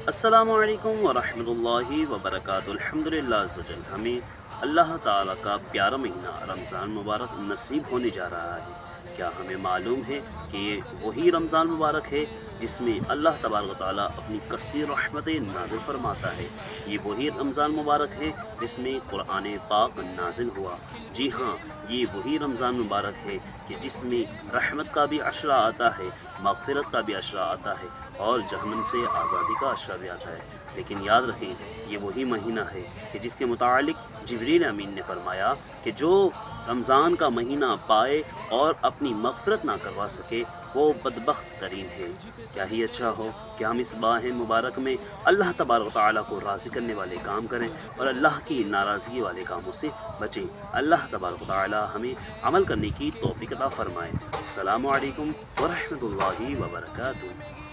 السلام علیکم ورحمۃ اللہ وبرکاتہ۔ الحمدللہ عز وجل ہمیں اللہ تعالیٰ کا پیارا مہینہ رمضان مبارک نصیب ہونے جا رہا ہے۔ کیا ہمیں معلوم ہے کہ یہ وہی رمضان مبارک ہے جس میں اللہ تبارک و تعالیٰ اپنی کثیر رحمتیں نازل فرماتا ہے؟ یہ وہی رمضان مبارک ہے جس میں قرآن پاک نازل ہوا۔ جی ہاں، یہ وہی رمضان مبارک ہے کہ جس میں رحمت کا بھی عشرہ آتا ہے، مغفرت کا بھی عشرہ آتا ہے اور جہنم سے آزادی کا عشرہ بھی آتا ہے۔ لیکن یاد رکھیں، یہ وہی مہینہ ہے کہ جس کے متعلق جبریل امین نے فرمایا کہ جو رمضان کا مہینہ پائے اور اپنی مغفرت نہ کروا سکے وہ بدبخت ترین ہے۔ کیا ہی اچھا ہو کہ ہم اس ماہ مبارک میں اللہ تبارک و تعالیٰ کو راضی کرنے والے کام کریں اور اللہ کی ناراضگی والے کاموں سے بچیں۔ اللہ تبارک و تعالیٰ ہمیں عمل کرنے کی توفیق عطا فرمائے۔ السلام علیکم ورحمۃ اللہ وبرکاتہ۔